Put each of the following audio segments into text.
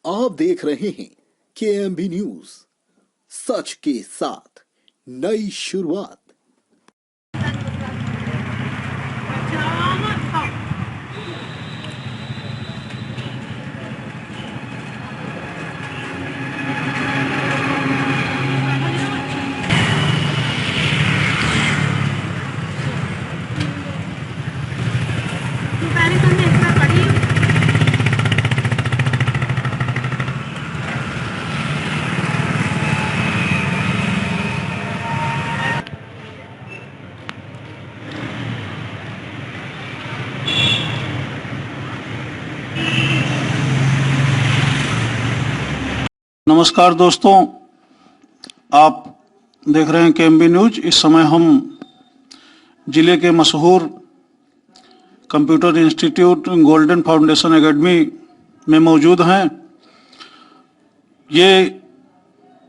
आप देख रहे हैं केएमबी न्यूज, सच के साथ नई शुरुआत। नमस्कार दोस्तों, आप देख रहे हैं केएमबी न्यूज। इस समय हम जिले के मशहूर computer institute golden foundation academy में मौजूद हैं। ये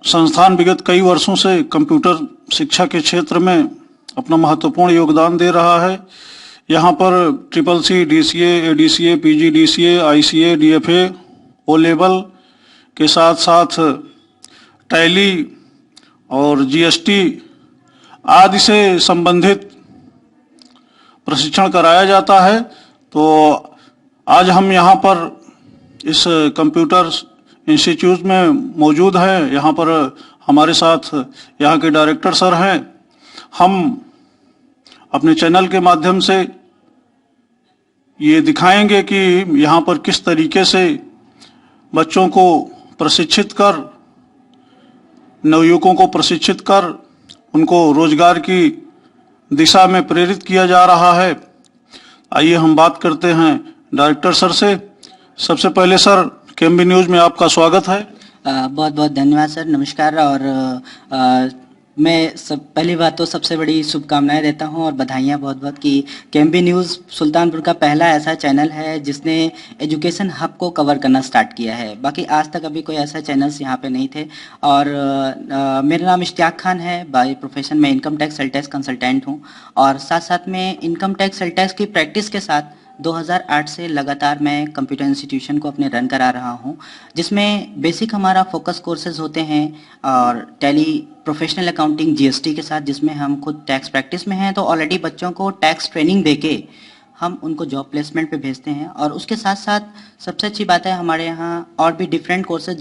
संस्थान विगत कई वर्षों से कंप्यूटर शिक्षा के क्षेत्र में अपना महत्वपूर्ण योगदान दे रहा है। यहाँ पर CCC, DCA, ADCA, PG DCA, ICA, DFA, O level के साथ साथ टैली और GST आदि से संबंधित प्रशिक्षण कराया जाता है। तो आज हम यहाँ पर इस कंप्यूटर इंस्टीट्यूट में मौजूद हैं। यहाँ पर हमारे साथ यहाँ के डायरेक्टर सर हैं। हम अपने चैनल के माध्यम से ये दिखाएंगे कि यहाँ पर किस तरीके से बच्चों को प्रशिक्षित कर, नवयुवकों को प्रशिक्षित कर उनको रोजगार की दिशा में प्रेरित किया जा रहा है। आइए हम बात करते हैं डायरेक्टर सर से। सबसे पहले सर, केएमबी न्यूज में आपका स्वागत है। बहुत बहुत धन्यवाद सर, नमस्कार। और मैं पहली बात तो सबसे बड़ी शुभकामनाएं देता हूं और बधाइयां बहुत बहुत कि केएमबी न्यूज़ सुल्तानपुर का पहला ऐसा चैनल है जिसने एजुकेशन हब को कवर करना स्टार्ट किया है। बाकी आज तक अभी कोई ऐसा चैनल्स यहाँ पे नहीं थे। और मेरा नाम इश्तियाक खान है। बाय प्रोफेशन में income tax sale tax consultant हूँ और साथ साथ में इनकम टैक्स सेल टैक्स की प्रैक्टिस के साथ 2008 से लगातार मैं कंप्यूटर इंस्टीट्यूशन को अपने रन करा रहा हूं, जिसमें बेसिक हमारा फोकस कोर्सेज होते हैं और टैली, प्रोफेशनल अकाउंटिंग, GST के साथ, जिसमें हम खुद टैक्स प्रैक्टिस में हैं। तो ऑलरेडी बच्चों को टैक्स ट्रेनिंग देके हम उनको जॉब प्लेसमेंट पे भेजते हैं। और उसके साथ साथ सबसे अच्छी बात है, हमारे यहाँ और भी डिफरेंट कोर्सेज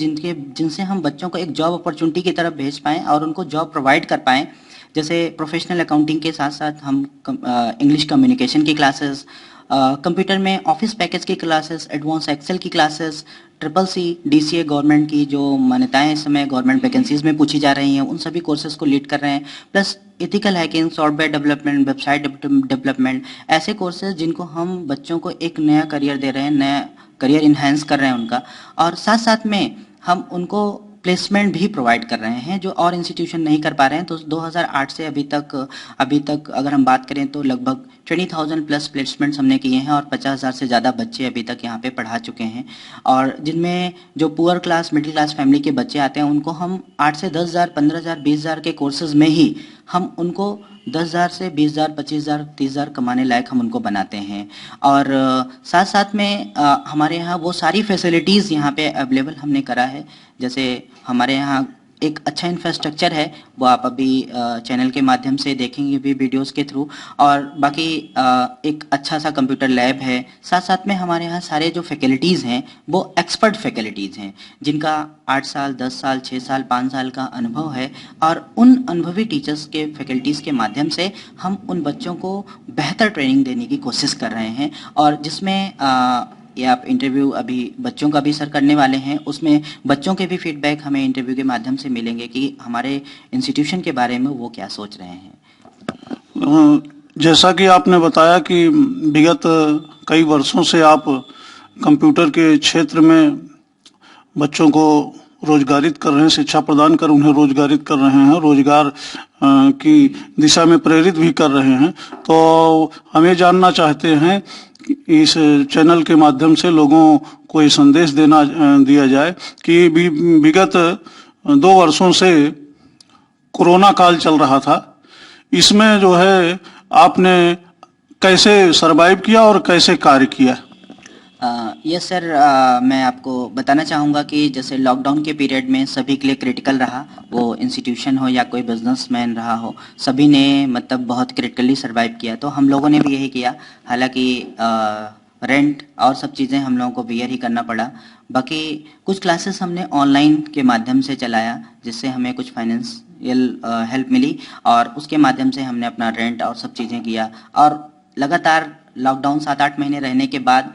जिनसे हम बच्चों को एक जॉब अपॉर्चुनिटी की तरफ भेज पाएँ और उनको जॉब प्रोवाइड कर पाएँ। जैसे प्रोफेशनल अकाउंटिंग के साथ साथ हम इंग्लिश कम्युनिकेशन की क्लासेस, कंप्यूटर में ऑफिस पैकेज की क्लासेस, एडवांस एक्सेल की क्लासेस, CCC, DCA गवर्नमेंट की जो मान्यताएं इस समय गवर्नमेंट वैकेंसीज में पूछी जा रही हैं, उन सभी कोर्सेज को लीड कर रहे हैं। Plus ethical hacking, software development, website development, ऐसे कोर्सेज जिनको हम बच्चों को एक नया करियर दे रहे हैं, नया करियर इन्हांस कर रहे हैं उनका। और साथ साथ में हम उनको प्लेसमेंट भी प्रोवाइड कर रहे हैं जो और इंस्टीट्यूशन नहीं कर पा रहे हैं। तो 2008 से अभी तक अगर हम बात करें तो लगभग 20,000 प्लस प्लेसमेंट्स हमने किए हैं और 50,000 से ज़्यादा बच्चे अभी तक यहाँ पे पढ़ा चुके हैं। और जिनमें जो poor class, middle class family के बच्चे आते हैं उनको हम 8 से 10,000, 15,000, 20,000 के कोर्सेज में ही हम उनको 10,000 से 20,000, 25,000, 30,000 कमाने लायक हम उनको बनाते हैं। और साथ साथ में हमारे यहाँ वो सारी फैसिलिटीज़ यहाँ पे अवेलेबल हमने करा है। जैसे हमारे यहाँ एक अच्छा इंफ्रास्ट्रक्चर है, वो आप अभी चैनल के माध्यम से देखेंगे भी वीडियोस के थ्रू। और बाकी एक अच्छा सा कंप्यूटर लैब है। साथ साथ में हमारे यहाँ सारे जो फैकल्टीज़ हैं वो एक्सपर्ट फैकल्टीज़ हैं जिनका 8 साल, 10 साल, 6 साल, 5 साल का अनुभव है। और उन अनुभवी टीचर्स के, फैकल्टीज़ के माध्यम से हम उन बच्चों को बेहतर ट्रेनिंग देने की कोशिश कर रहे हैं। और जिसमें ये आप इंटरव्यू अभी बच्चों का भी सर करने वाले हैं, उसमें बच्चों के भी फीडबैक हमें इंटरव्यू के माध्यम से मिलेंगे कि हमारे इंस्टीट्यूशन के बारे में वो क्या सोच रहे हैं। जैसा कि आपने बताया कि विगत कई वर्षों से आप कंप्यूटर के क्षेत्र में बच्चों को रोजगारित कर रहे हैं, शिक्षा प्रदान कर उन्हें रोजगारित कर रहे हैं, रोजगार की दिशा में प्रेरित भी कर रहे हैं। तो हमें जानना चाहते हैं इस चैनल के माध्यम से लोगों को ये संदेश दिया जाए कि विगत 2 वर्षों से कोरोना काल चल रहा था, इसमें जो है आपने कैसे सरवाइव किया और कैसे कार्य किया? यस सर, मैं आपको बताना चाहूँगा कि जैसे लॉकडाउन के पीरियड में सभी के लिए क्रिटिकल रहा, वो इंस्टीट्यूशन हो या कोई बिजनेसमैन रहा हो, सभी ने मतलब बहुत क्रिटिकली सरवाइव किया। तो हम लोगों ने भी यही किया, हालांकि रेंट और सब चीज़ें हम लोगों को बियर ही करना पड़ा। बाकी कुछ क्लासेस हमने ऑनलाइन के माध्यम से चलाया, जिससे हमें कुछ फाइनेंशियल हेल्प मिली, और उसके माध्यम से हमने अपना रेंट और सब चीज़ें किया। और लगातार लॉकडाउन 7-8 महीने रहने के बाद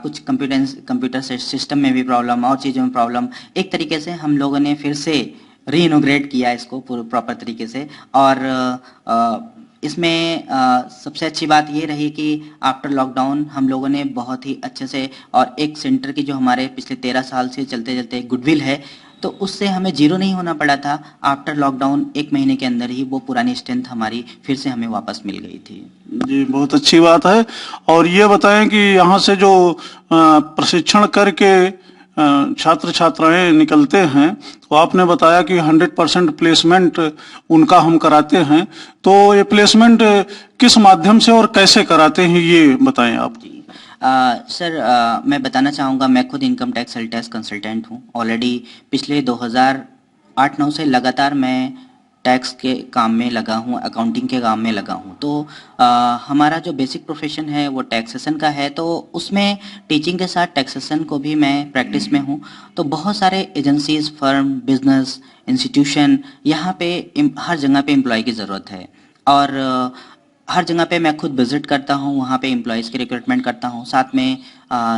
कुछ कंप्यूटर सिस्टम में भी प्रॉब्लम और चीज़ों में प्रॉब्लम, एक तरीके से हम लोगों ने फिर से रीइनोग्रेट किया इसको पूरे प्रॉपर तरीके से। और इसमें सबसे अच्छी बात ये रही कि आफ्टर लॉकडाउन हम लोगों ने बहुत ही अच्छे से, और एक सेंटर की जो हमारे पिछले 13 साल से चलते चलते गुडविल है, तो उससे हमें जीरो नहीं होना पड़ा था। आफ्टर लॉकडाउन 1 महीने के अंदर ही वो पुरानी स्ट्रेंथ हमारी फिर से हमें वापस मिल गई थी। जी, बहुत अच्छी बात है। और ये बताएं कि यहाँ से जो प्रशिक्षण करके छात्र छात्राएं निकलते हैं, तो आपने बताया कि 100% प्लेसमेंट उनका हम कराते हैं, तो ये प्लेसमेंट किस माध्यम से और कैसे कराते हैं, ये बताएं आप। जी सर, मैं बताना चाहूँगा, मैं खुद income tax sale tax consultant हूँ। ऑलरेडी पिछले 2008-9 से लगातार मैं टैक्स के काम में लगा हूँ, अकाउंटिंग के काम में लगा हूँ। तो हमारा जो बेसिक प्रोफेशन है वो टैक्सेशन का है, तो उसमें टीचिंग के साथ टैक्सेशन को भी मैं प्रैक्टिस में हूँ। तो बहुत सारे एजेंसीज, फर्म, बिजनेस, इंस्टीट्यूशन, यहाँ पे हर जगह पे एम्प्लॉय की ज़रूरत है। और हर जगह पे मैं खुद विजिट करता हूँ, वहाँ पे एम्प्लॉयज़ की रिक्रूटमेंट करता हूँ। साथ में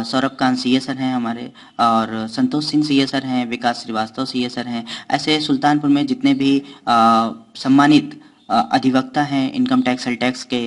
सौरभ कांत सीए सर हैं हमारे, और संतोष सिंह सीए सर हैं, विकास श्रीवास्तव सीए सर हैं। ऐसे सुल्तानपुर में जितने भी सम्मानित अधिवक्ता हैं, इनकम टैक्स सेल टैक्स के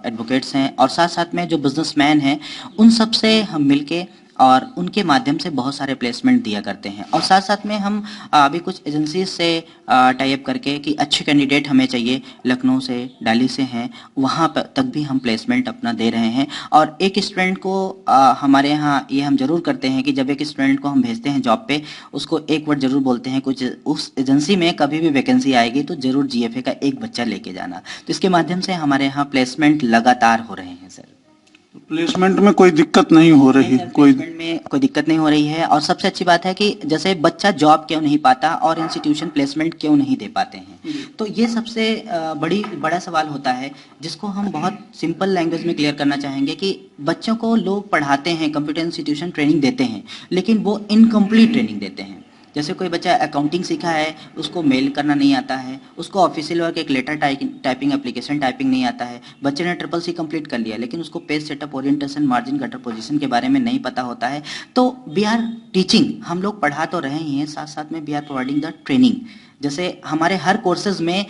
एडवोकेट्स हैं, और साथ साथ में जो बिजनेसमैन हैं, उन सब से हम मिलके और उनके माध्यम से बहुत सारे प्लेसमेंट दिया करते हैं। और साथ साथ में हम अभी कुछ एजेंसीज से टाई अप करके कि अच्छे कैंडिडेट हमें चाहिए, लखनऊ से, दिल्ली से हैं, वहाँ तक भी हम प्लेसमेंट अपना दे रहे हैं। और एक स्टूडेंट को हमारे यहाँ ये हम जरूर करते हैं कि जब एक स्टूडेंट को हम भेजते हैं जॉब पे, उसको एक वर्ड जरूर बोलते हैं, कुछ उस एजेंसी में कभी भी वैकेंसी आएगी तो जरूर जीएफए का एक बच्चा लेके जाना। तो इसके माध्यम से हमारे यहाँ प्लेसमेंट लगातार हो रहे हैं सर। प्लेसमेंट में कोई दिक्कत नहीं हो रही? प्लेसमेंट में कोई दिक्कत नहीं हो रही है। और सबसे अच्छी बात है कि जैसे बच्चा जॉब क्यों नहीं पाता और इंस्टीट्यूशन प्लेसमेंट क्यों नहीं दे पाते हैं, तो ये सबसे बड़ा सवाल होता है, जिसको हम बहुत सिंपल लैंग्वेज में क्लियर करना चाहेंगे कि बच्चों को लोग पढ़ाते हैं, कंप्यूटर इंस्टीट्यूशन ट्रेनिंग देते हैं, लेकिन वो इनकम्प्लीट ट्रेनिंग देते हैं। जैसे कोई बच्चा अकाउंटिंग सीखा है, उसको मेल करना नहीं आता है, उसको ऑफिशियल वर्क, एक लेटर टाइपिंग, एप्लीकेशन टाइपिंग नहीं आता है। बच्चे ने ट्रिपल-सी कंप्लीट कर लिया, लेकिन उसको page setup, orientation, margin, gutter position के बारे में नहीं पता होता है। तो वी आर टीचिंग, हम लोग पढ़ा तो रहे ही हैं, साथ साथ में we are providing the training. जैसे हमारे हर कोर्सेज में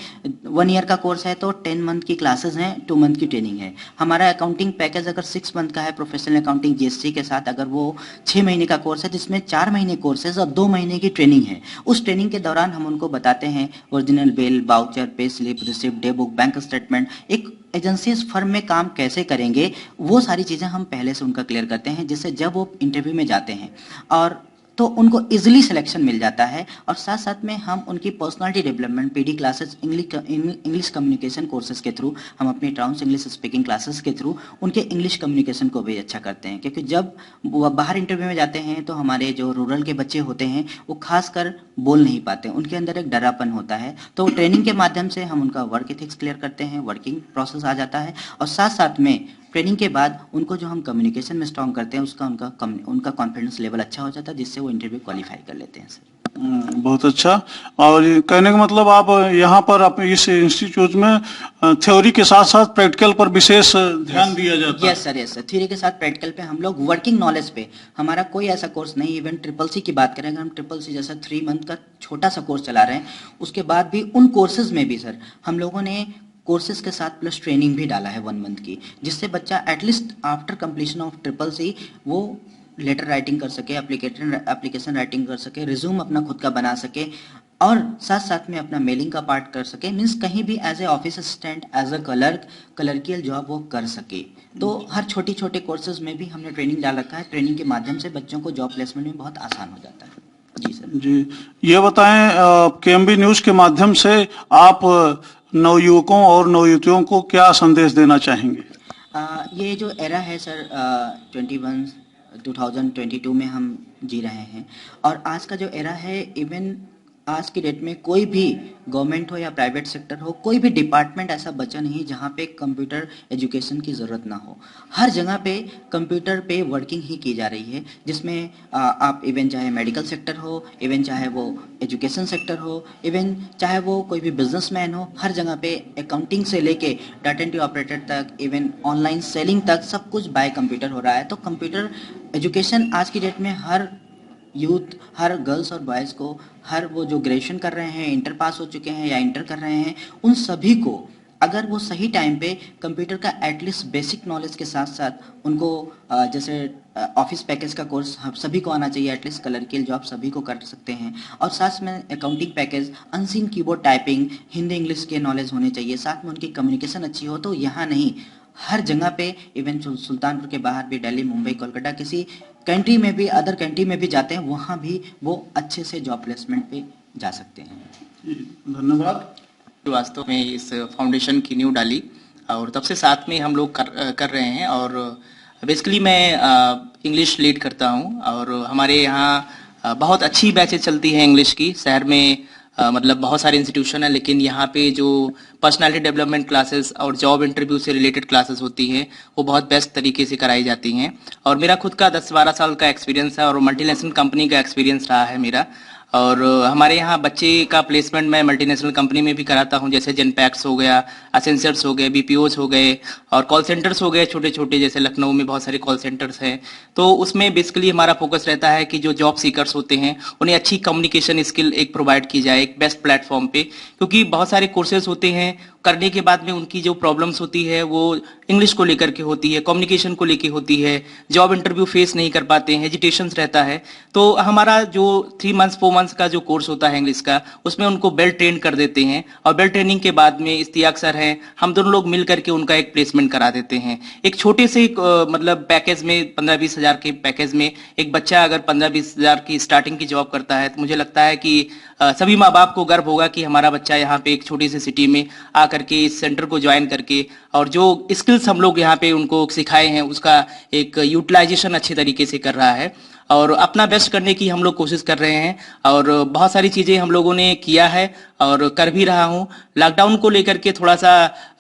1 ईयर का कोर्स है तो 10 मंथ की क्लासेस हैं, 2 मंथ की ट्रेनिंग है। हमारा अकाउंटिंग पैकेज अगर 6 मंथ का है, प्रोफेशनल अकाउंटिंग जीएसटी के साथ, अगर वो 6 महीने का कोर्स है, जिसमें 4 महीने कोर्सेज और 2 महीने की ट्रेनिंग है। उस ट्रेनिंग के दौरान हम उनको बताते हैं original bill, voucher, pay slip, receipt, day book, bank statement, एक एजेंसी फर्म में काम कैसे करेंगे, वो सारी चीज़ें हम पहले से उनका क्लियर करते हैं, जिससे जब वो इंटरव्यू में जाते हैं और तो उनको इजीली सिलेक्शन मिल जाता है। और साथ साथ में हम उनकी personality development, PD classes, English communication courses के थ्रू, हम अपनी ट्रांस इंग्लिश स्पीकिंग क्लासेस के थ्रू उनके इंग्लिश कम्युनिकेशन को भी अच्छा करते हैं। क्योंकि जब वो बाहर इंटरव्यू में जाते हैं तो हमारे जो रूरल के बच्चे होते हैं वो खासकर बोल नहीं पाते, उनके अंदर एक डरापन होता है। तो ट्रेनिंग के माध्यम से हम उनका वर्क एथिक्स क्लियर करते हैं, वर्किंग प्रोसेस आ जाता है, और साथ साथ में ट्रेनिंग के बाद उनको जो हम कम्युनिकेशन में स्ट्रॉन्ग करते हैं, उनका कॉन्फिडेंस लेवल अच्छा हो जाता है, जिससे वो इंटरव्यू क्वालिफाई कर लेते हैं सर। बहुत अच्छा। और कहने का मतलब आप यहाँ पर इस इंस्टीट्यूट में थ्योरी के साथ साथ प्रैक्टिकल पर विशेष ध्यान दिया जाता है? यस सर, थ्योरी के साथ प्रैक्टिकल पे हम लोग वर्किंग नॉलेज पे, हमारा कोई ऐसा कोर्स नहीं, इवन ट्रिपल-सी की बात करें, अगर हम ट्रिपल-सी जैसा 3 मंथ का छोटा सा कोर्स चला रहे हैं, उसके बाद भी उन कोर्सेज में भी सर हम लोगों ने कोर्सेज के साथ प्लस ट्रेनिंग भी डाला है 1 मंथ की, जिससे बच्चा एटलीस्ट आफ्टर कंप्लीशन ऑफ ट्रिपल-सी वो लेटर राइटिंग कर सके, एप्लीकेशन राइटिंग कर सके, रिज्यूम अपना खुद का बना सके, और साथ साथ में अपना मेलिंग का पार्ट कर सके, मीन्स कहीं भी as a office assistant, as a clerical job वो कर सके। तो हर छोटी छोटे कोर्सेज में भी हमने ट्रेनिंग डाल रखा है। ट्रेनिंग के माध्यम से बच्चों को जॉब प्लेसमेंट में बहुत आसान हो जाता है। जी सर। जी, ये बताएं केएमबी न्यूज के माध्यम से आप नवयुवकों और नवयुवतियों को क्या संदेश देना चाहेंगे? ये जो एरा है सर, 21 2022 में हम जी रहे हैं। और आज का जो एरा है, इवन आज की डेट में कोई भी गवर्नमेंट हो या प्राइवेट सेक्टर हो, कोई भी डिपार्टमेंट ऐसा बचा नहीं जहाँ पे कंप्यूटर एजुकेशन की ज़रूरत ना हो। हर जगह पे कंप्यूटर पे वर्किंग ही की जा रही है, जिसमें आप इवन चाहे मेडिकल सेक्टर हो, इवन चाहे वो एजुकेशन सेक्टर हो, इवन चाहे वो कोई भी बिजनेसमैन हो, हर जगह पे अकाउंटिंग से लेके डाटा एंट्री ऑपरेटर तक, इवन ऑनलाइन सेलिंग तक सब कुछ बाय कंप्यूटर हो रहा है। तो कंप्यूटर एजुकेशन आज की डेट में हर यूथ, हर गर्ल्स और बॉयज़ को, हर वो जो ग्रेजुएशन कर रहे हैं, इंटर पास हो चुके हैं या इंटर कर रहे हैं, उन सभी को अगर वो सही टाइम पे कंप्यूटर का एटलीस्ट बेसिक नॉलेज के साथ साथ उनको जैसे ऑफिस पैकेज का कोर्स हम सभी को आना चाहिए, एटलीस्ट क्लर्कियल जॉब सभी को कर सकते हैं, और साथ में accounting package, unseen keyboard typing, Hindi English के नॉलेज होने चाहिए, साथ में उनकी कम्युनिकेशन अच्छी हो। तो यहाँ नहीं, हर जगह पे, इवन सुल्तानपुर के बाहर भी, दिल्ली, मुंबई, कोलकाता, किसी कंट्री में भी, अदर कंट्री में भी जाते हैं, वहाँ भी वो अच्छे से जॉब प्लेसमेंट पे जा सकते हैं। धन्यवाद। वास्तव में इस फाउंडेशन की नींव डाली और तब से साथ में हम लोग कर रहे हैं। और बेसिकली मैं इंग्लिश लीड करता हूं और हमारे यहाँ बहुत अच्छी बैचेज चलती हैं इंग्लिश की। शहर में मतलब बहुत सारे इंस्टीट्यूशन है, लेकिन यहाँ पे जो पर्सनालिटी डेवलपमेंट क्लासेस और जॉब इंटरव्यू से रिलेटेड क्लासेस होती हैं वो बहुत बेस्ट तरीके से कराई जाती हैं। और मेरा खुद का 10-12 साल का एक्सपीरियंस है और मल्टीनेशनल कंपनी का एक्सपीरियंस रहा है मेरा। और हमारे यहाँ बच्चे का प्लेसमेंट मैं मल्टीनेशनल कंपनी में भी कराता हूँ, जैसे जेनपैक्स हो गया, असेंसर्स हो गए, बीपीओज हो गए, और कॉल सेंटर्स हो गए छोटे छोटे, जैसे लखनऊ में बहुत सारे कॉल सेंटर्स हैं। तो उसमें बेसिकली हमारा फोकस रहता है कि जो जॉब सीकर्स होते हैं उन्हें अच्छी कम्युनिकेशन स्किल एक प्रोवाइड की जाए एक बेस्ट प्लेटफॉर्म पे, क्योंकि बहुत सारे कोर्सेज होते हैं करने के बाद में उनकी जो प्रॉब्लम्स होती है वो इंग्लिश को लेकर के होती है, कम्युनिकेशन को लेकर होती है, जॉब इंटरव्यू फेस नहीं कर पाते हैं, हेजिटेशंस रहता है। तो हमारा जो 3 मंथ्स 4 मंथ्स का जो कोर्स होता है इंग्लिश का, उसमें उनको वेल ट्रेन कर देते हैं और वेल ट्रेनिंग के बाद में इस्तियाक सर हैं, हम दोनों लोग मिल करके उनका एक प्लेसमेंट करा देते हैं। एक छोटे से मतलब पैकेज में 15-20 हज़ार के पैकेज में एक बच्चा अगर 15-20 हज़ार की स्टार्टिंग की जॉब करता है तो मुझे लगता है कि सभी माँ बाप को गर्व होगा कि हमारा बच्चा यहाँ पे एक छोटी सी सिटी में आकर के इस सेंटर को ज्वाइन करके और जो स्किल्स हम लोग यहाँ पे उनको सिखाए हैं उसका एक यूटिलाइजेशन अच्छे तरीके से कर रहा है और अपना बेस्ट करने की हम लोग कोशिश कर रहे हैं। और बहुत सारी चीज़ें हम लोगों ने किया है और कर भी रहा हूँ। लॉकडाउन को लेकर के थोड़ा सा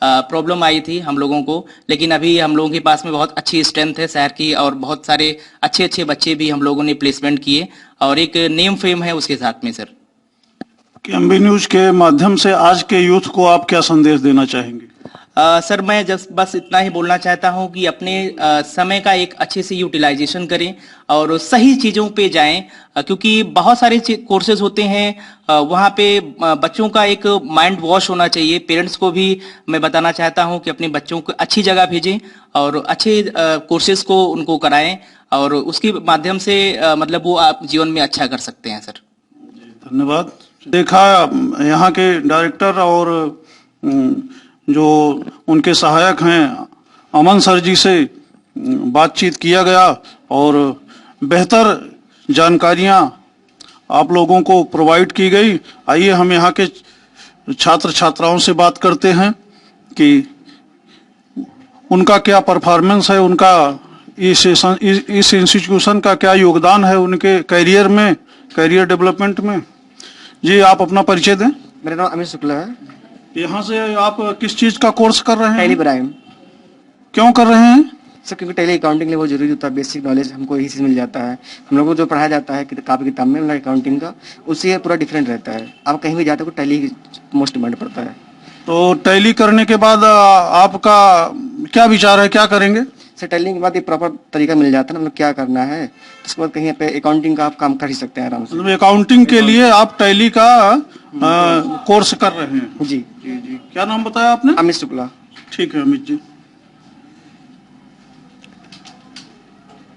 प्रॉब्लम आई थी हम लोगों को, लेकिन अभी हम लोगों के पास में बहुत अच्छी स्ट्रेंथ है शहर की और बहुत सारे अच्छे अच्छे बच्चे भी हम लोगों ने प्लेसमेंट किए और एक नेम फेम है उसके साथ में। सर, केएमबी न्यूज के माध्यम से आज के यूथ को आप क्या संदेश देना चाहेंगे? सर, मैं बस इतना ही बोलना चाहता हूं कि अपने समय का एक अच्छे से यूटिलाइजेशन करें और सही चीज़ों पे जाएं, क्योंकि बहुत सारे कोर्सेज होते हैं वहाँ पे बच्चों का एक माइंड वॉश होना चाहिए। पेरेंट्स को भी मैं बताना चाहता हूं कि अपने बच्चों को अच्छी जगह भेजें और अच्छे कोर्सेज को उनको कराएं और उसके माध्यम से मतलब वो आप जीवन में अच्छा कर सकते हैं। सर, धन्यवाद। देखा यहाँ के डायरेक्टर और जो उनके सहायक हैं अमन सर जी से बातचीत किया गया और बेहतर जानकारियाँ आप लोगों को प्रोवाइड की गई। आइए हम यहाँ के छात्र छात्राओं से बात करते हैं कि उनका क्या परफॉर्मेंस है, उनका इस इंस्टीट्यूशन का क्या योगदान है उनके करियर में, करियर डेवलपमेंट में। जी, आप अपना परिचय दें। मेरा नाम अमित शुक्ला है। यहाँ से आप किस चीज का कोर्स कर रहे हैं? Tally prime. क्यों कर रहे हैं? सर, क्योंकि टैली अकाउंटिंग के लिए बहुत जरूरी होता है, बेसिक नॉलेज हमको यही चीज मिल जाता है। हम लोगों को जो पढ़ाया जाता है कापी किताब में अकाउंटिंग का, उससे पूरा डिफरेंट रहता है। आप कहीं भी जाते हो टैली मोस्ट डिमांड पड़ता है। तो टैली करने के बाद आपका क्या विचार है, क्या करेंगे? सर, टैली के बाद एक प्रॉपर तरीका मिल जाता है ना, मतलब क्या करना है, उसके बाद कहीं पे अकाउंटिंग का आप काम कर ही सकते हैं आराम से। मतलब अकाउंटिंग के लिए आप टैली का कोर्स कर रहे हैं? जी जी जी। क्या नाम बताया आपने? अमित शुक्ला। ठीक है अमित जी।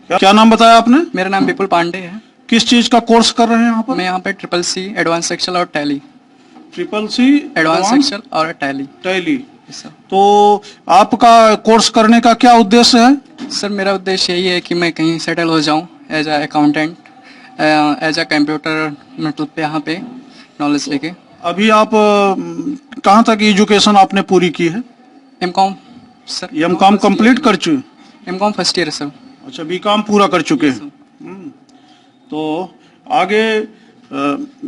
क्या नाम बताया आपने? मेरा नाम विपुल पांडे है। किस चीज का कोर्स कर रहे हैं यहाँ पर? मैं यहाँ पे CCC एडवांस एक्सेल और टैली। CCC एडवांस एक्सेल और टैली। टैली। तो आपका कोर्स करने का क्या उद्देश्य है? सर, मेरा उद्देश्य यही है कि मैं कहीं सेटल हो जाऊँ as a accountant, as a computer मतलब पे यहाँ पे नॉलेज लेके। अभी आप कहाँ तक एजुकेशन आपने पूरी की है? M.Com sir. M.Com कंप्लीट कर चुके? M.Com first year sir. अच्छा, बीकॉम पूरा कर चुके हैं। तो आगे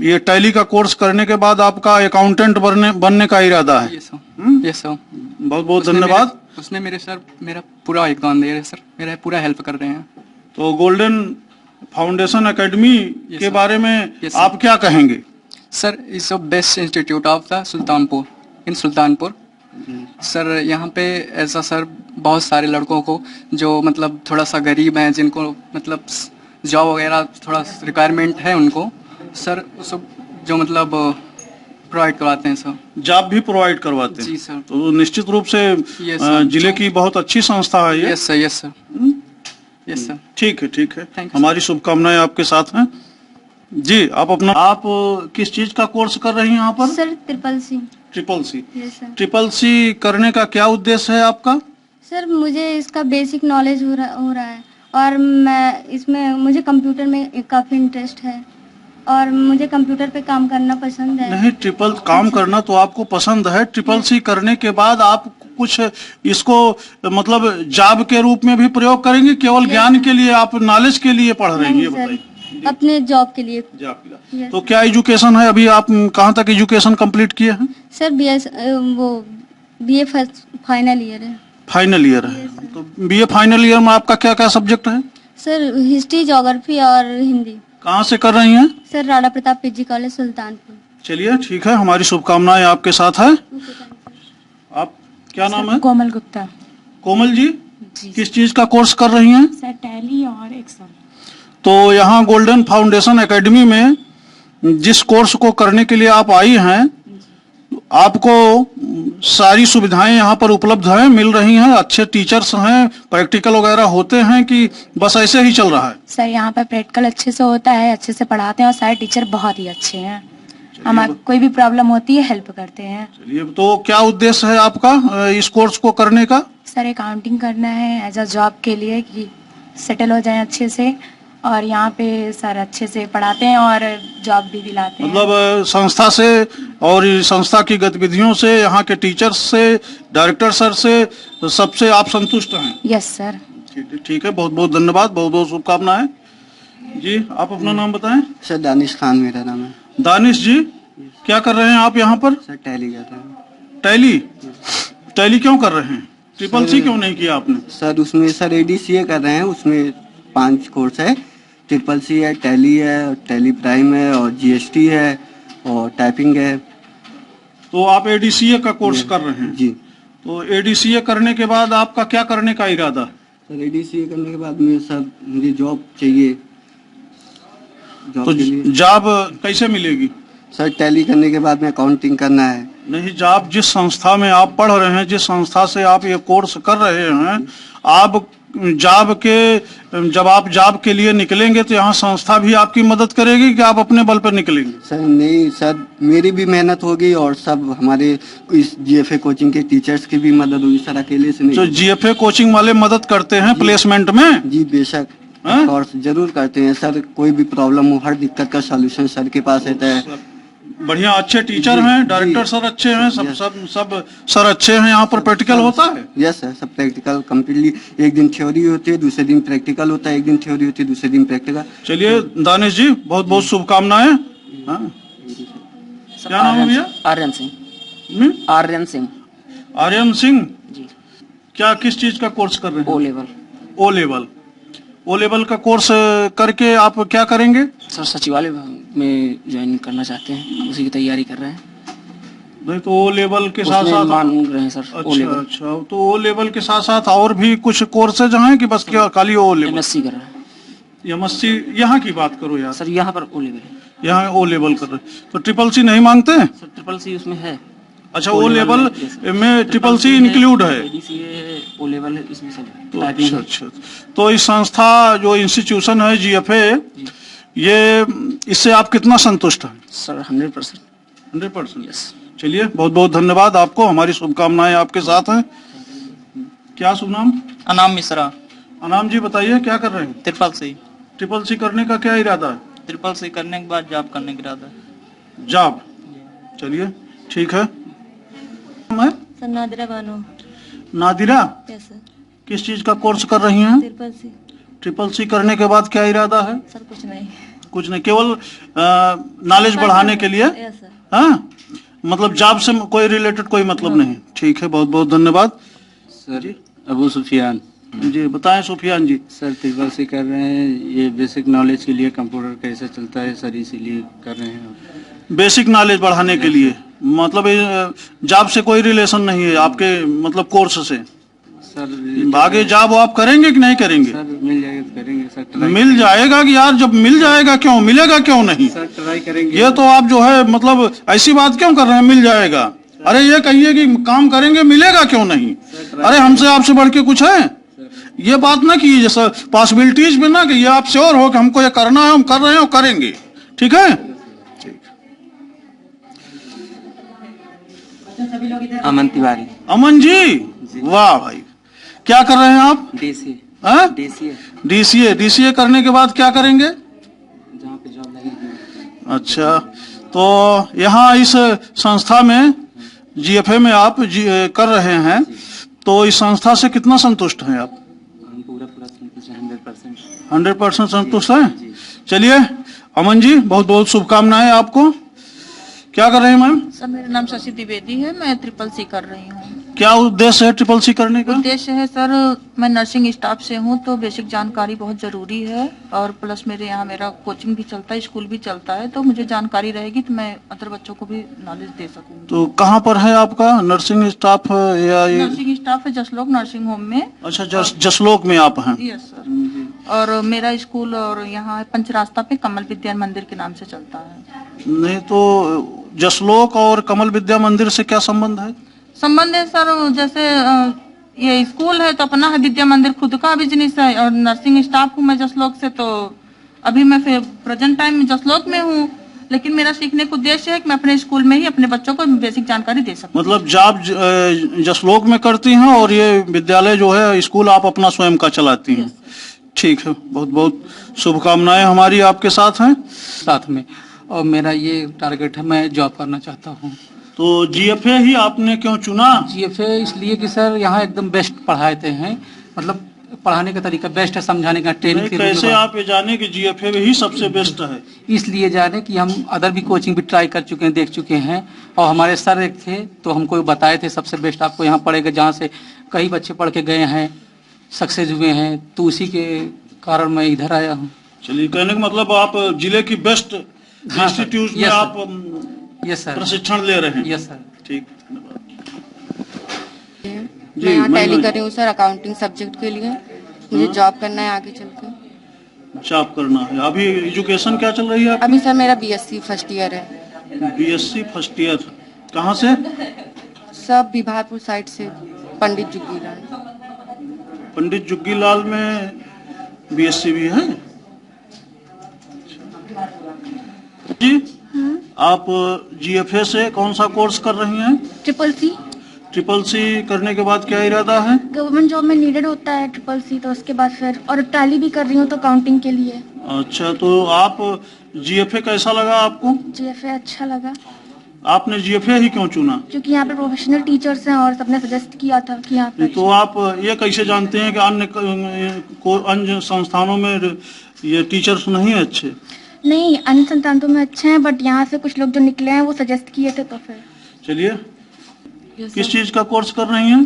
ये टैली का कोर्स करने के बाद आपका अकाउंटेंट बनने का इरादा है? Yes sir, yes sir. बहुत बहुत धन्यवाद। उसने मेरा पूरा योगदान दे रहे हैं सर, मेरा पूरा हेल्प कर रहे हैं। तो गोल्डन फाउंडेशन एकेडमी के बारे में आप क्या कहेंगे? Sir, is the best institute of the Sultanpur, in Sultanpur. Sir यहाँ पे ऐसा सर बहुत सारे लड़कों को जो मतलब थोड़ा सा गरीब हैं, जिनको मतलब जॉब वगैरह थोड़ा रिक्वायरमेंट है उनको, सर सब जो मतलब प्रोवाइड करवाते हैं सर। जॉब भी प्रोवाइड करवाते हैं? जी सर। तो निश्चित रूप से जिले की बहुत अच्छी संस्था है ये। Yes sir, yes sir, yes sir. ठीक है, ठीक है, Thank you, हमारी शुभकामनाएं आपके साथ हैं। जी, आप किस चीज का कोर्स कर रही हैं यहाँ पर? Sir triple C. Triple C? Yes sir. Triple C करने का क्या उद्देश्य है आपका? सर मुझे इसका बेसिक नॉलेज हो रहा है और मैं इसमें मुझे कंप्यूटर में काफ़ी इंटरेस्ट है और मुझे कंप्यूटर पे काम करना पसंद है। नहीं, ट्रिपल काम करना तो आपको पसंद है, ट्रिपल सी करने के बाद आप कुछ इसको मतलब जॉब के रूप में भी प्रयोग करेंगे? केवल ज्ञान के लिए, आप नॉलेज के लिए पढ़ रही हैं? ये बताइए। अपने जॉब के लिए। जॉब के लिए। तो क्या एजुकेशन है अभी? आप कहाँ तक एजुकेशन कंप्लीट किए हैं? Sir BA first final year है। फाइनल ईयर है। तो बीए फाइनल ईयर में आपका क्या क्या सब्जेक्ट है? सर हिस्ट्री, ज्योग्राफी और हिंदी। कहाँ से कर रही हैं? Sir Rana Pratap PG college Sultanpur. चलिए, ठीक है, हमारी शुभकामनाएं आपके साथ है। आप क्या नाम है? कोमल गुप्ता। कोमल जी, किस चीज का कोर्स कर रही हैं? सर टैली और एक्सेल। तो यहाँ गोल्डन फाउंडेशन एकेडमी में जिस कोर्स को करने के लिए आप आई हैं, आपको सारी सुविधाएं यहाँ पर उपलब्ध हैं, मिल रही हैं? अच्छे टीचर्स हैं, प्रैक्टिकल वगैरह होते हैं कि बस ऐसे ही चल रहा है? सर यहाँ पर प्रैक्टिकल अच्छे से होता है, अच्छे से पढ़ाते हैं और सारे टीचर बहुत ही अच्छे हैं। हमारे कोई भी प्रॉब्लम होती है हेल्प करते हैं। चलिए, तो क्या उद्देश्य है आपका इस कोर्स को करने का? सर अकाउंटिंग करना है एज अ जॉब के लिए कि सेटल हो जाए अच्छे से, और यहाँ पे सर अच्छे से पढ़ाते हैं और जॉब भी दिलाते हैं। मतलब संस्था से और संस्था की गतिविधियों से, यहाँ के टीचर्स से, डायरेक्टर सर से, सबसे आप संतुष्ट हैं? Yes sir. ठीक है, बहुत बहुत धन्यवाद, बहुत बहुत शुभकामनाएं। जी, आप अपना नाम बताएं। सर दानिश खान मेरा नाम है। दानिश जी, क्या कर रहे हैं आप यहाँ पर? सर टैली करते हैं। टैली? टैली क्यों कर रहे हैं? ट्रिपल सी क्यों नहीं किया आपने? सर उसमें सर ADCA कर रहे हैं, उसमें 5 कोर्स है। ट्रिपल सी है, टैली है, टैली प्राइम है और GST है और टाइपिंग है। तो आप ADCA का कोर्स कर रहे हैं? जी। तो ADCA करने के बाद आपका क्या करने का इरादा? सर ADCA करने के बाद मुझे जॉब चाहिए। जॉब तो के लिए जॉब कैसे मिलेगी? सर टैली करने के बाद में अकाउंटिंग करना है। नहीं, जॉब जिस संस्था में आप पढ़ रहे हैं, जिस संस्था से आप ये कोर्स कर रहे हैं, आप जब आप जॉब के लिए निकलेंगे तो यहाँ संस्था भी आपकी मदद करेगी कि आप अपने बल पर निकलेंगे? सर नहीं सर, मेरी भी मेहनत होगी और सब हमारे इस GFA कोचिंग के टीचर्स की भी मदद होगी सर, अकेले से नहीं। तो GFA कोचिंग वाले मदद करते हैं प्लेसमेंट में? जी बेशक, और जरूर करते हैं सर। कोई भी प्रॉब्लम हो, हर दिक्कत का सॉल्यूशन सर के पास रहता है। बढ़िया, अच्छे टीचर हैं, डायरेक्टर सर अच्छे हैं, सब सर अच्छे हैं। यहाँ पर प्रैक्टिकल होता है? यस सर, सब प्रैक्टिकल कम्प्लीटली। एक दिन थ्योरी होती है, दूसरे दिन प्रैक्टिकल होता है, एक दिन थ्योरी होती है, दूसरे दिन प्रैक्टिकल। चलिए दानिश जी, बहुत बहुत शुभकामनाएं। हाँ, क्या नाम है भैया? आर्यन सिंह। आर्यन सिंह। आर्यन सिंह जी। क्या किस चीज का कोर्स कर रहे हैं? O level. O level? O level का कोर्स करके आप क्या करेंगे? सर सचिवालय में ज्वाइन करना चाहते हैं, उसी की तैयारी कर रहे हैं। नहीं तो O लेवल के साथ साथ मांग रहे हैं सर। अच्छा, तो O लेवल के साथ साथ और भी कुछ कोर्सेज हैं कि बस क्या खाली O लेवल? MSc कर रहे हैं। MSc यहाँ की बात करो यार। सर यहाँ पर O लेवल है। यहाँ O लेवल कर रहे, तो ट्रिपल सी नहीं मांगते? सर ट्रिपल सी उसमें है। अच्छा, O लेवल में ट्रिपल सी इंक्लूड है? ADCA O लेवल है, इसमें सब तो अच्छा, तो इस संस्था जो इंस्टीट्यूशन है GFA, ये इससे आप कितना संतुष्ट हैं? सर 100%। 100%? यस। चलिए, बहुत बहुत धन्यवाद आपको, हमारी शुभकामनाएं आपके साथ हैं। क्या शुभ नाम? अनाम मिश्रा। अनाम जी, बताइए क्या कर रहे हैं? ट्रिपल सी करने का क्या इरादा है? ट्रिपल सी करने के बाद जॉब करने का इरादा है। जॉब? चलिए, ठीक है। मैं sir Nadira Bano. Nadira, yes sir. किस चीज का कोर्स कर रही हैं? Triple C. ट्रिपल सी करने के बाद क्या इरादा है? सर कुछ नहीं। कुछ नहीं, केवल नॉलेज बढ़ाने के लिए? Yes sir. हाँ, मतलब जॉब से कोई रिलेटेड कोई मतलब नहीं। ठीक है, बहुत बहुत धन्यवाद। सर अबू सुफियान। जी बताएं सुफियान जी। सर ट्रिपल सी कर रहे हैं, ये बेसिक नॉलेज के लिए कंप्यूटर कैसे चलता है सर, इसीलिए कर रहे हैं। बेसिक नॉलेज बढ़ाने के लिए, मतलब जॉब से कोई रिलेशन नहीं है आपके, मतलब कोर्स से? सर आगे जॉब आप करेंगे कि नहीं करेंगे? सर मिल जाएगा तो करेंगे सर। मिल जाएगा कि यार, जब मिल जाएगा क्यों, मिलेगा क्यों नहीं? सर ट्राई करेंगे। ये तो आप जो है मतलब ऐसी बात क्यों कर रहे हैं, मिल जाएगा? अरे ये कहिए कि काम करेंगे, मिलेगा क्यों नहीं? अरे हमसे आपसे बढ़ के कुछ है? ये बात ना कीजिए जैसा पॉसिबिलिटीज में ना, कि ये आप श्योर हो कि हमको ये करना है, हम कर रहे हैं और करेंगे। ठीक है? अमन तिवारी। अमन जी, वाह भाई, क्या कर रहे हैं आप? डीसीए। डीसीए करने के बाद क्या करेंगे? जहाँ पे जॉब लगेगी। अच्छा, तो यहाँ इस संस्था में जीएफए में आप कर रहे हैं, तो इस संस्था से कितना संतुष्ट हैं आप? पूरा संतुष्ट है, 100%। 100% संतुष्ट हैं? चलिए अमन जी, बहुत बहुत शुभकामनाएं आपको। क्या कर रहे हैं मैम? सर मेरा नाम शशि द्विवेदी है, मैं ट्रिपल सी कर रही हूँ। क्या उद्देश्य है ट्रिपल सी करने का? उद्देश्य है सर, मैं नर्सिंग स्टाफ से हूँ, तो बेसिक जानकारी बहुत जरूरी है, और प्लस मेरे यहाँ मेरा कोचिंग भी चलता है, स्कूल भी चलता है, तो मुझे जानकारी रहेगी तो मैं अदर बच्चों को भी नॉलेज दे सकूंगी। तो कहाँ पर है आपका नर्सिंग स्टाफ? या ये नर्सिंग स्टाफ है जसलोक नर्सिंग होम में। अच्छा, जसलोक में आप हैं? Yes sir. और मेरा स्कूल और यहाँ पंचरास्ता पे कमल विद्या मंदिर के नाम से चलता है। नहीं तो जसलोक और कमल विद्या मंदिर से क्या संबंध है? संबंध है सर, जैसे ये स्कूल है तो अपना है, विद्या मंदिर खुद का बिजनेस है, और नर्सिंग स्टाफ हूँ मैं जसलोक से, तो अभी मैं फिर प्रेजेंट टाइम में जसलोक में हूँ, लेकिन मेरा सीखने का उद्देश्य है कि मैं अपने स्कूल में ही अपने बच्चों को बेसिक जानकारी दे सकूं। मतलब जॉब जसलोक में करती हैं और ये विद्यालय जो है स्कूल आप अपना स्वयं का चलाती हैं? ठीक है, बहुत बहुत शुभकामनाएं हमारी आपके साथ हैं। साथ में, और मेरा ये टारगेट है, मैं जॉब करना चाहता हूँ। तो जीएफए ही आपने क्यों चुना? जीएफए इसलिए कि सर यहाँ एकदम बेस्ट पढ़ाते हैं, मतलब पढ़ाने का तरीका बेस्ट है, समझाने का ट्रेनिंग। कैसे आप ये जाने कि जीएफए ही सबसे बेस्ट है? इसलिए जाने कि हम अदर भी कोचिंग भी ट्राई कर चुके हैं, देख चुके हैं, और हमारे सर एक थे तो हमको बताए थे सबसे बेस्ट आपको यहाँ पढ़ेगा, जहाँ से कई बच्चे पढ़ के गए हैं, सक्सेस हुए हैं, तो उसी के कारण मैं इधर आया हूँ। चलिए, कहने का मतलब आप जिले की बेस्ट इंस्टीट्यूट में आप प्रशिक्षण ले रहे हैं? Yes sir. ठीक, मैं यहाँ टैली कर रही हूँ सर, अकाउंटिंग सब्जेक्ट के लिए। मुझे जॉब करना है आगे चल के। जॉब करना है। अभी एजुकेशन क्या चल रही है? अभी सर मेरा बीएससी फर्स्ट ईयर है। बीएससी फर्स्ट ईयर कहाँ से? सब विभागपुर साइड से, पंडित जुग्गीलाल। पंडित जुग्गीलाल में बीएससी भी है जी? आप जीएफए से कौन सा कोर्स कर रही हैं? Triple C. ट्रिपल सी करने के बाद क्या इरादा है? गवर्नमेंट जॉब में नीडेड होता है ट्रिपल सी, तो उसके बाद फिर और टैली भी कर रही हूँ तो अकाउंटिंग के लिए। अच्छा, तो आप जीएफए कैसा लगा आपको? जीएफए अच्छा लगा। आपने जीएफए ही क्यों चुना? क्योंकि यहाँ पे प्रोफेशनल टीचर्स हैं और सबने सजेस्ट किया था कि यहाँ पे। तो आप ये कैसे जानते हैं कि अन्य संस्थानों में ये टीचर्स नहीं है अच्छे? नहीं, अन्य संस्थानों में अच्छे हैं, बट यहाँ से कुछ लोग जो निकले हैं वो सजेस्ट किए थे, तो फिर। चलिए, किस चीज का कोर्स कर रही हैं?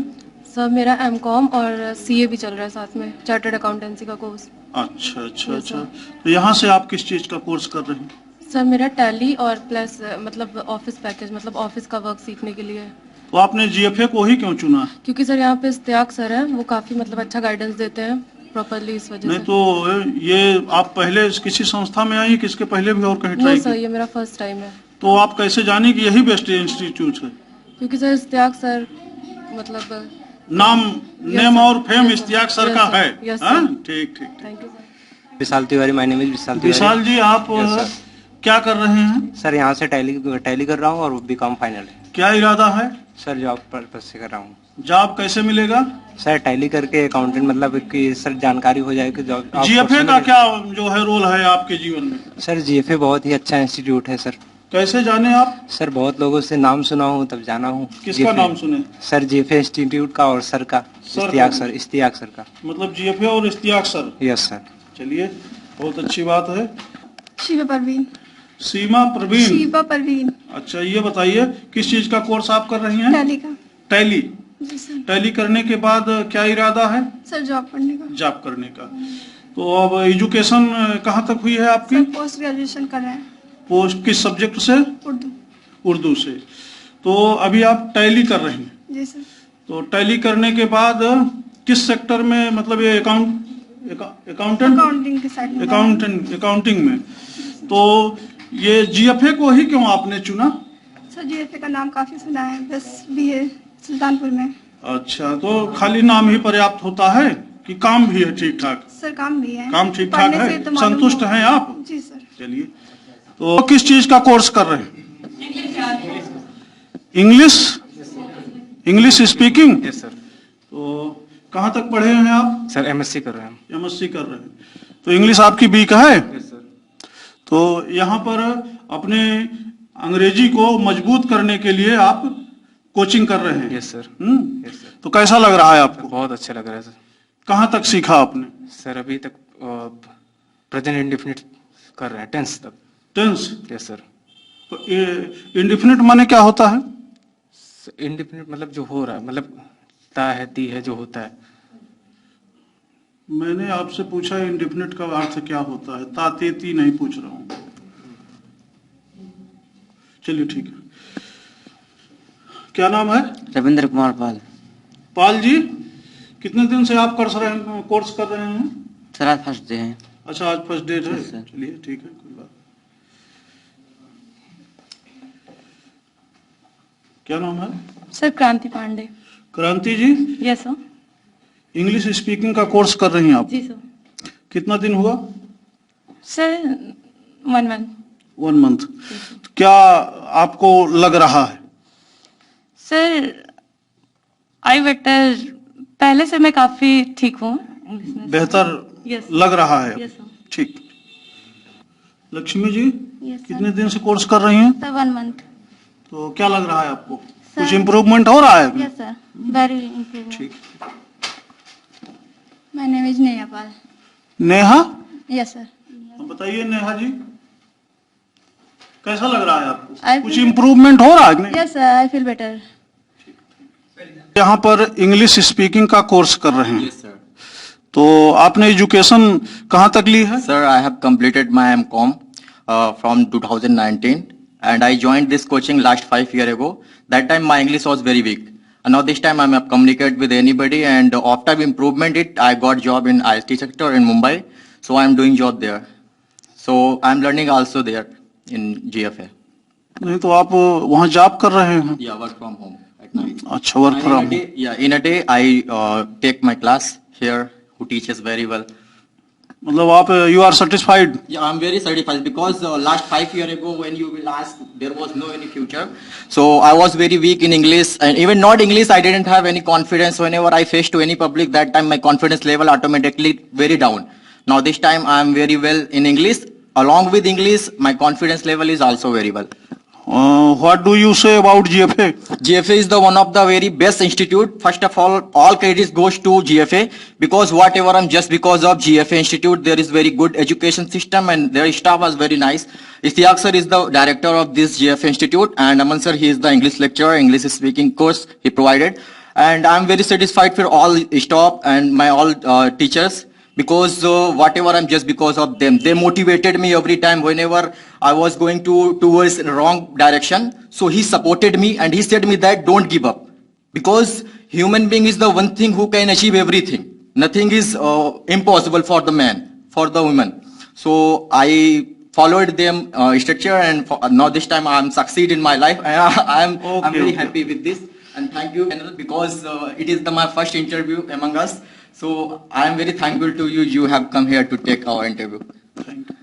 सर मेरा एमकॉम और सीए भी चल रहा है साथ में, चार्टर्ड अकाउंटेंसी का कोर्स। अच्छा अच्छा अच्छा, तो यहाँ से आप किस चीज का कोर्स कर रहे हैं? सर मेरा टैली और प्लस मतलब ऑफिस पैकेज, मतलब ऑफिस का वर्क सीखने के लिए। तो आपने जीएफए को ही क्यों चुना? क्योंकि सर यहाँ पे इस्तियाक सर है, वो काफी मतलब अच्छा गाइडेंस देते हैं प्रॉपर्ली, इस वजह नहीं से। तो ये आप पहले किसी संस्था में आई, किसके पहले भी और कहीं ट्राई सर ये मेरा फर्स्ट टाइम है। तो आप कैसे जाने कि यही बेस्ट इंस्टीट्यूट है? क्योंकि सर इस्तियाक सर मतलब नेम और फेम इस्तियाक सर का है। ठीक ठीक। Thank you sir. Vishal Tiwari, my name is Vishal Tiwari. Vishal ji, आप क्या कर रहे हैं? सर यहाँ से टैली कर रहा हूँ और बीकॉम फाइनल है। क्या इरादा है? सर जॉब पर्पस से कर रहा हूँ। जॉब कैसे मिलेगा? सर टैली करके अकाउंटेंट, मतलब कि सर जानकारी हो जाए कि जॉब। जीएफए का क्या जो है रोल है आपके जीवन में? सर जीएफए बहुत ही अच्छा इंस्टीट्यूट है सर। कैसे जाने आप? सर बहुत लोगों से नाम सुना हूँ तब जाना हूँ। किसका नाम सुने? सर जीएफए इंस्टीट्यूट का और सर का, इश्तियाक सर का। मतलब जीएफए और इश्तियाक सर? Yes sir. चलिए, बहुत अच्छी बात है। शिवा परवीन। सीमा परवीन। शिवा परवीन। अच्छा, ये बताइए किस चीज का कोर्स आप कर रही हैं? टैली का। टैली? जी सर। टैली करने के बाद क्या इरादा है? सर जॉब करने का। जॉब करने का। तो अब एजुकेशन कहाँ तक हुई है आपकी? सर पोस्ट ग्रेजुएशन कर रहे हैं। पोस्ट किस सब्जेक्ट से? उर्दू। उर्दू से। तो अभी आप टैली कर रही हैं? जी सर। तो टैली करने के बाद किस सेक्टर में, मतलब ये अकाउंटेंट? अकाउंटिंग के साइड में। अकाउंटिंग में। तो ये जीएफए को ही क्यों आपने चुना? सर जीएफए का नाम काफी सुना है, बस भी है सुल्तानपुर में। अच्छा, तो खाली नाम ही पर्याप्त होता है कि काम भी है ठीक ठाक? सर काम भी है। काम ठीक ठाक है? तो संतुष्ट हैं आप? जी सर। चलिए, तो किस चीज का कोर्स कर रहे हैं? English speaking? Yes sir. तो कहाँ तक पढ़े हैं आप? सर एमएससी कर रहे हैं। एमएससी कर रहे हैं। तो इंग्लिश आपकी वीक है? Yes sir. तो यहाँ पर अपने अंग्रेजी को मजबूत करने के लिए आप कोचिंग कर रहे हैं? Yes sir. Yes sir. तो कैसा लग रहा है आपको? बहुत अच्छा लग रहा है सर। कहाँ तक सीखा आपने? सर अभी तक प्रेजेंट इंडेफिनिट कर रहे हैं, टेंस तक। टेंस? Yes sir. तो इंडेफिनिट माने क्या होता है? इंडेफिनिट मतलब जो हो रहा है, मतलब ता है ती है जो होता है। मैंने आपसे पूछा इंडेफिनिट का अर्थ क्या होता है, ताते ती नहीं पूछ रहा हूँ। चलिए ठीक है। क्या नाम है? रविंद्र कुमार पाल। पाल जी, कितने दिन से आप कोर्स कर रहे हैं? सर आज फर्स्ट डे है। अच्छा, आज फर्स्ट डे है। चलिए ठीक है, कोई बात। क्या नाम है? Sir Kranti Pandey. Kranti ji? Yes sir. English speaking का कोर्स कर रही हैं आप? जी सर। कितना दिन हुआ? Sir 1 month. 1 मंथ। क्या आपको लग रहा है? सर आई बेटर, पहले से मैं काफी ठीक हूँ। बेहतर लग रहा है? Yes sir. ठीक। लक्ष्मी जी, यस कितने दिन से कोर्स कर रही हैं? Sir 1 month. तो क्या लग रहा है आपको? कुछ इम्प्रूवमेंट हो रहा है? Yes sir, very improvement. ठीक। My name is Neha Pal. Neha? Yes sir. बताइए नेहा जी, कैसा लग रहा है आपको? I कुछ feel- इम्प्रूवमेंट हो रहा है कि नहीं? Yes sir, I feel better. यहाँ पर इंग्लिश स्पीकिंग का कोर्स कर रहे हैं। Yes, sir. तो आपने एजुकेशन कहाँ तक ली है? Sir, I have completed my M.Com from 2019, and I joined this coaching last 5 years ago. That time my English was very weak. And now this time I'm communicate with anybody, and after improvement I got job in IT sector in Mumbai. So I'm doing job there. So I'm learning also there in GFA. नहीं तो आप वहाँ job कर रहे हैं? Yeah, work from home at night. अच्छा, work from. Yeah, in a day I take my class here, who teaches very well. मतलब आप you are satisfied? Yeah, I'm very satisfied because last 5 years ago when you will ask, there was no any future. So I was very weak in English, and even not English, I didn't have any confidence. Whenever I faced to any public, that time my confidence level automatically very down. Now this time I am very well in English. Along with English, my confidence level is also very well. What do you say about GFA? GFA is the one of the very best institute. First of all credits goes to GFA because whatever I'm just because of GFA institute, there is very good education system and their staff was very nice. Istiaq sir is the director of this GFA institute, and Aman sir, he is the English lecturer, English speaking course he provided. And I'm very satisfied for all staff and my all teachers. Because whatever I'm just because of them, they motivated me every time whenever I was going towards wrong direction. So he supported me and he said me that don't give up, because human being is the one thing who can achieve everything. Nothing is impossible for the man, for the woman. So I followed them structure, and now this time I'm succeed in my life. I'm very happy with this, and thank you because it is my first interview among us. So I am very thankful to you. You have come here to take our interview. Thank you.